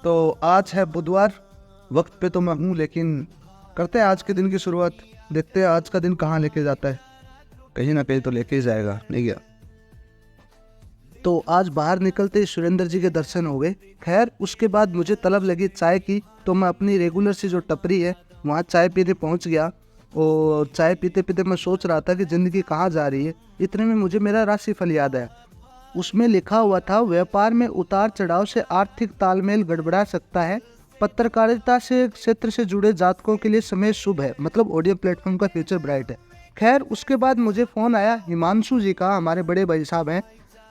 तो आज है बुधवार, वक्त पे तो मैं हूँ, लेकिन करते हैं आज के दिन की शुरुआत। देखते हैं आज का दिन कहाँ लेके जाता है, कहीं ना कहीं तो लेके ही जाएगा, नहीं गया। तो आज बाहर निकलते ही सुरेंद्र जी के दर्शन हो गए। खैर उसके बाद मुझे तलब लगी चाय की, तो मैं अपनी रेगुलर सी जो टपरी है वहाँ चाय पीने पहुँच गया। और चाय पीते पीते मैं सोच रहा था कि ज़िंदगी कहाँ जा रही है। इतने में मुझे मेरा राशिफल याद आया। उसमें लिखा हुआ था, व्यापार में उतार चढ़ाव से आर्थिक तालमेल गड़बड़ा सकता है, पत्रकारिता से क्षेत्र से जुड़े जातकों के लिए समय शुभ है, मतलब ऑडियो प्लेटफॉर्म का फ्यूचर ब्राइट है। खैर उसके बाद मुझे फ़ोन आया हिमांशु जी का, हमारे बड़े भाई साहब हैं,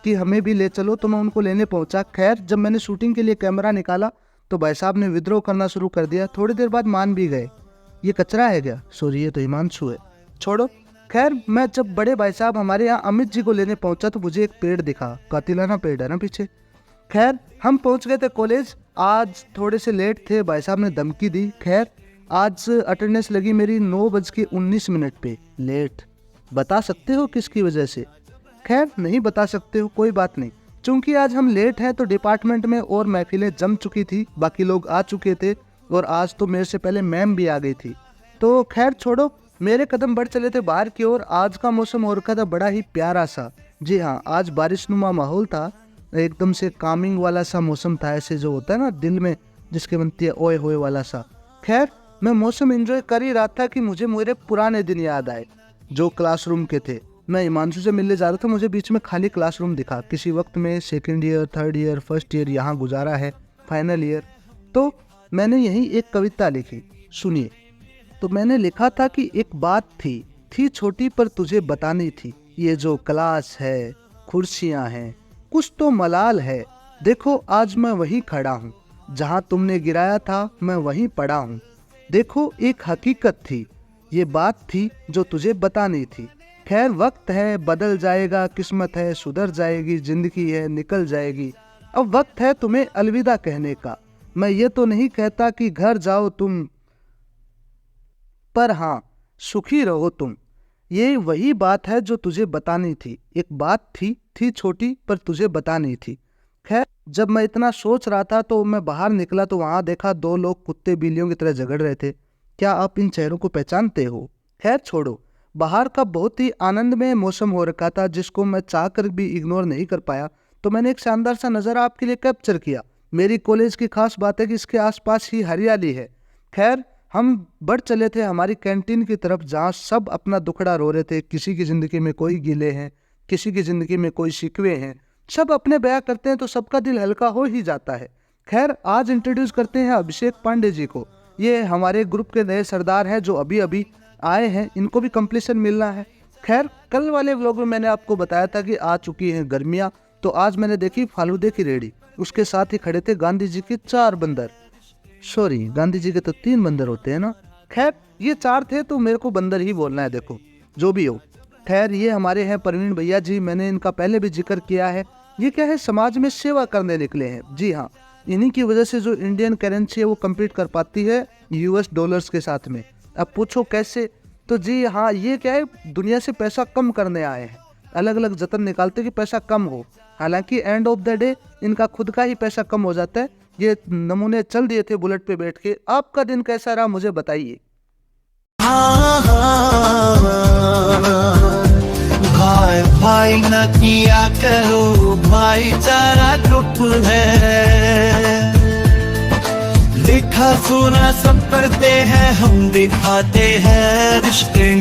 कि हमें भी ले चलो, तो मैं उनको लेने पहुंचा। खैर जब मैंने शूटिंग के लिए कैमरा निकाला तो भाई साहब ने विद्रोह करना शुरू कर दिया। थोड़ी देर बाद मान भी गए, ये कचरा है क्या, सॉरी ये तो हिमांशु है, छोड़ो। खैर मैं जब बड़े भाई साहब हमारे यहाँ अमित जी को लेने पहुंचा तो मुझे एक पेड़ दिखा, कातिलाना पेड़ है ना पीछे। खैर हम पहुंच गए थे कॉलेज। आज थोड़े से लेट थे, भाई साहब ने धमकी दी। खैर आज अटेंडेंस लगी मेरी 9:19 पे, लेट। बता सकते हो किसकी वजह से? खैर नहीं बता सकते हो, कोई बात नहीं। चूंकि आज हम लेट हैं तो डिपार्टमेंट में और महफिलें जम चुकी थी, बाकी लोग आ चुके थे और आज तो मेरे से पहले मैम भी आ गई थी। तो खैर छोड़ो, मेरे कदम बढ़ चले थे बाहर की ओर। आज का मौसम हो रखा था बड़ा ही प्यारा सा। जी हाँ, आज बारिशनुमा माहौल था, एकदम से कामिंग वाला सा मौसम था, ऐसे जो होता है ना दिल में जिसके बनती है ओए होए वाला सा। खैर मैं मौसम एंजॉय कर ही रहा था कि मुझे मेरे पुराने दिन याद आए जो क्लासरूम के थे। मैं हिमांशु से मिलने जा रहा था, मुझे बीच में खाली क्लासरूम दिखा। किसी वक्त में second year, third year, first year यहाँ गुजारा है, फाइनल ईयर। तो मैंने यहीं एक कविता लिखी, सुनिए। तो मैंने लिखा था कि एक बात थी छोटी पर तुझे बतानी थी, ये जो क्लास है, कुर्सियाँ हैं, कुछ तो मलाल है। देखो आज मैं वहीं खड़ा हूँ, जहाँ तुमने गिराया था मैं वहीं पड़ा हूँ। देखो एक हकीकत थी, ये बात थी जो तुझे बतानी थी। खैर वक्त है बदल जाएगा, किस्मत है सुधर जाएगी, जिंदगी है निकल जाएगी। अब वक्त है तुम्हें अलविदा कहने का। मैं ये तो नहीं कहता कि घर जाओ तुम, पर हाँ सुखी रहो तुम। ये वही बात है जो तुझे बतानी थी। एक बात थी छोटी पर तुझे बतानी थी। खैर जब मैं इतना सोच रहा था तो मैं बाहर निकला तो वहाँ देखा दो लोग कुत्ते बिल्लियों की तरह झगड़ रहे थे। क्या आप इन चेहरों को पहचानते हो? खैर छोड़ो, बाहर का बहुत ही आनंदमय मौसम हो रखा था जिसको मैं चाहकर भी इग्नोर नहीं कर पाया। तो मैंने एक शानदार सा नज़ारा आपके लिए कैप्चर किया। मेरी कॉलेज की खास बात है कि इसके आसपास ही हरियाली है। खैर हम बढ़ चले थे हमारी कैंटीन की तरफ, जहाँ सब अपना दुखड़ा रो रहे थे। किसी की ज़िंदगी में कोई गिले हैं, किसी की ज़िंदगी में कोई शिकवे हैं, सब अपने बयां करते हैं तो सबका दिल हल्का हो ही जाता है। खैर आज इंट्रोड्यूस करते हैं अभिषेक पांडे जी को। ये हमारे ग्रुप के नए सरदार हैं जो अभी अभी आए हैं, इनको भी कंप्लीशन मिलना है। खैर कल वाले व्लॉग में मैंने आपको बताया था कि आ चुकी हैं गर्मियाँ, तो आज मैंने देखी फालूदे की रेडी, उसके साथ ही खड़े थे गांधी जी के 4 बंदर। सॉरी, गांधी जी के तो 3 बंदर होते हैं ना। खैर ये 4 थे तो मेरे को बंदर ही बोलना है, देखो जो भी हो। खैर ये हमारे हैं प्रवीण भैया जी, मैंने इनका पहले भी जिक्र किया है। ये क्या है, समाज में सेवा करने निकले हैं। जी हाँ, इन्हीं की वजह से जो इंडियन करेंसी है वो कम्पीट कर पाती है यूएस डॉलर्स के साथ में। अब पूछो कैसे, तो जी हाँ ये क्या है, दुनिया से पैसा कम करने आए हैं, अलग अलग जतन निकालते कि पैसा कम हो। हालांकि एंड ऑफ द डे इनका खुद का ही पैसा कम हो जाता है। ये नमूने चल दिए थे बुलेट पे बैठ के। आपका दिन कैसा रहा मुझे बताइए। भाई भाई न किया करो, भाईचारा ग्रुप है। लिखा सुना सब करते हैं, हम दिखाते हैं, रिश्ते